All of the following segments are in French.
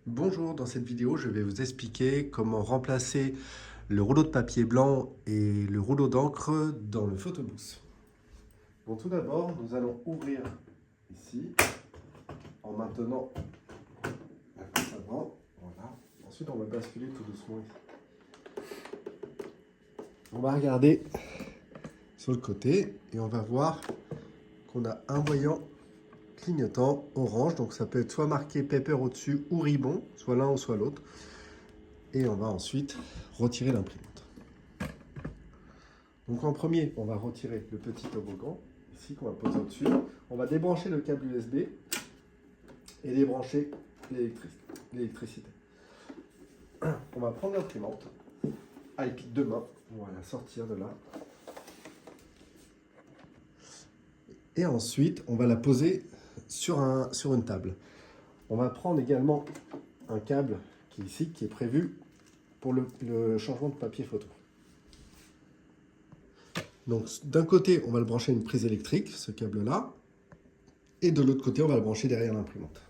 Bonjour, dans cette vidéo, je vais vous expliquer comment remplacer le rouleau de papier blanc et le rouleau d'encre dans le photobooth. Bon, tout d'abord, nous allons ouvrir ici en maintenant la pince avant. Voilà. Ensuite, on va basculer tout doucement ici. On va regarder sur le côté et on va voir qu'on a un voyant clignotant orange, donc ça peut être soit marqué paper au-dessus ou ribbon, soit l'un ou soit l'autre. Et on va ensuite retirer l'imprimante. Donc en premier, on va retirer le petit toboggan, ici qu'on va poser au-dessus. On va débrancher le câble USB et débrancher l'électricité. On va prendre l'imprimante avec deux mains, on va la sortir de là. Et ensuite, on va la poser sur une table. On va prendre également un câble qui est ici, qui est prévu pour le changement de papier photo. Donc d'un côté, on va le brancher à une prise électrique, ce câble-là, et de l'autre côté, on va le brancher derrière l'imprimante.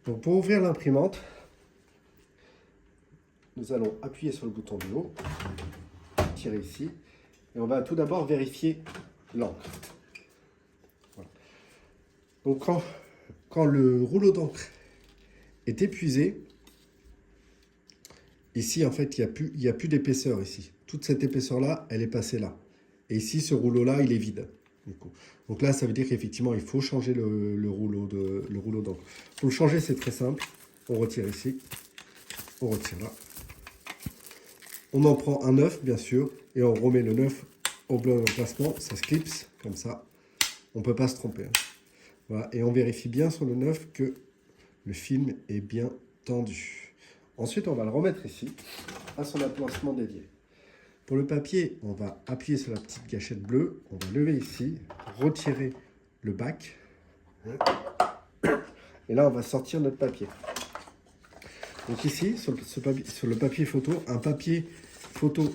Donc pour ouvrir l'imprimante, nous allons appuyer sur le bouton du haut, tirer ici, et on va tout d'abord vérifier l'encre. Voilà. Donc quand le rouleau d'encre est épuisé, ici en fait il n'y a plus d'épaisseur ici. Toute cette épaisseur-là, elle est passée là. Et ici, ce rouleau-là, il est vide. Donc là, ça veut dire qu'effectivement, il faut changer le rouleau d'encre. Pour le changer, c'est très simple. On retire ici, on retire là. On en prend un neuf, bien sûr, et on remet le neuf au bon emplacement. Ça se clipse, comme ça. On ne peut pas se tromper. Voilà. Et on vérifie bien sur le neuf que le film est bien tendu. Ensuite, on va le remettre ici, à son emplacement dédié. Pour le papier, on va appuyer sur la petite gâchette bleue, on va lever ici, retirer le bac, et là on va sortir notre papier. Donc ici, sur le papier photo, un papier photo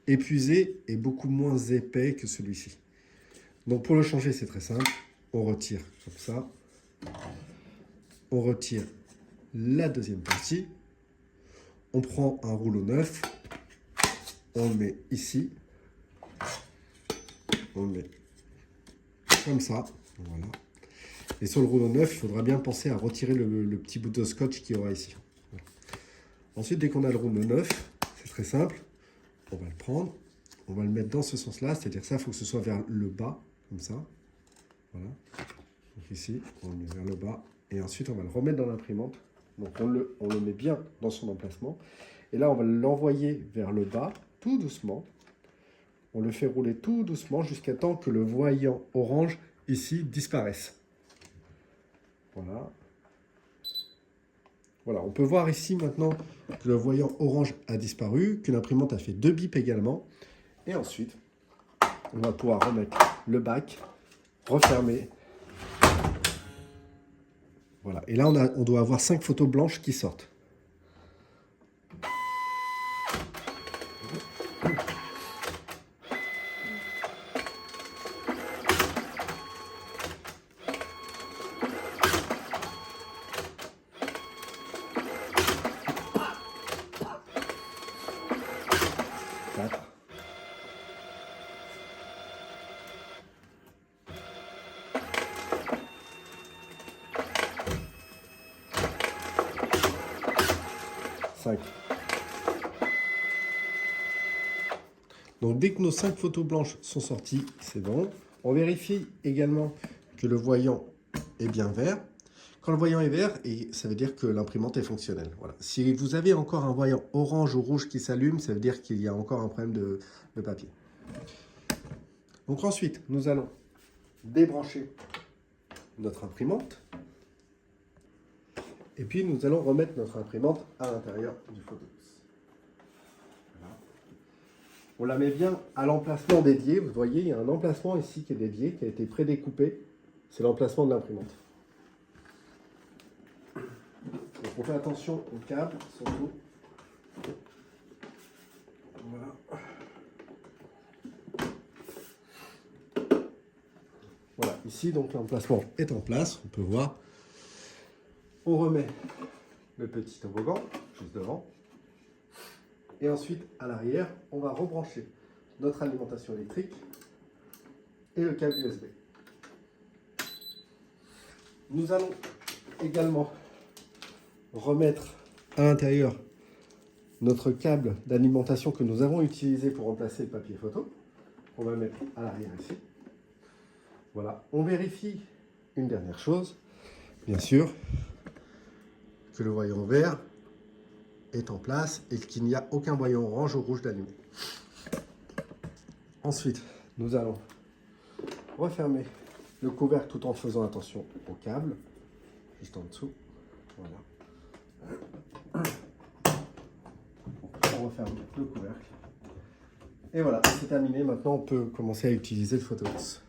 épuisé est beaucoup moins épais que celui-ci. Donc pour le changer, c'est très simple, on retire comme ça, on retire la deuxième partie, on prend un rouleau neuf, on le met ici, on le met comme ça, voilà. Et sur le rouleau neuf, il faudra bien penser à retirer le petit bout de scotch qu'il y aura ici. Voilà. Ensuite, dès qu'on a le rouleau neuf, c'est très simple, on va le prendre, on va le mettre dans ce sens-là, c'est-à-dire que ça, il faut que ce soit vers le bas, comme ça. Voilà. Donc ici, on le met vers le bas, et ensuite on va le remettre dans l'imprimante. Donc on le met bien dans son emplacement. Et là, on va l'envoyer vers le bas, tout doucement. On le fait rouler tout doucement jusqu'à temps que le voyant orange ici disparaisse. Voilà. Voilà, on peut voir ici maintenant que le voyant orange a disparu, que l'imprimante a fait deux bips également. Et ensuite, on va pouvoir remettre le bac, refermer. Voilà, et là on doit avoir 5 photos blanches qui sortent. Quatre. Cinq. Donc dès que nos 5 photos blanches sont sorties, c'est bon. On vérifie également que le voyant est bien vert. Quand le voyant est vert, ça veut dire que l'imprimante est fonctionnelle. Voilà. Si vous avez encore un voyant orange ou rouge qui s'allume, ça veut dire qu'il y a encore un problème de papier. Donc ensuite, nous allons débrancher notre imprimante. Et puis nous allons remettre notre imprimante à l'intérieur du photobooth. Voilà. On la met bien à l'emplacement dédié. Vous voyez, il y a un emplacement ici qui est dédié, qui a été prédécoupé. C'est l'emplacement de l'imprimante. Donc on fait attention au câble, surtout. Voilà. Ici, donc l'emplacement est en place, on peut voir. On remet le petit toboggan juste devant. Et ensuite, à l'arrière, on va rebrancher notre alimentation électrique et le câble USB. Nous allons également remettre à l'intérieur notre câble d'alimentation que nous avons utilisé pour remplacer le papier photo. On va mettre à l'arrière ici. Voilà, on vérifie une dernière chose, bien sûr, que le voyant vert est en place et qu'il n'y a aucun voyant orange ou rouge d'allumé. Ensuite, nous allons refermer le couvercle tout en faisant attention au câble, juste en dessous. Voilà. On referme le couvercle. Et voilà, c'est terminé. Maintenant, on peut commencer à utiliser le photobox.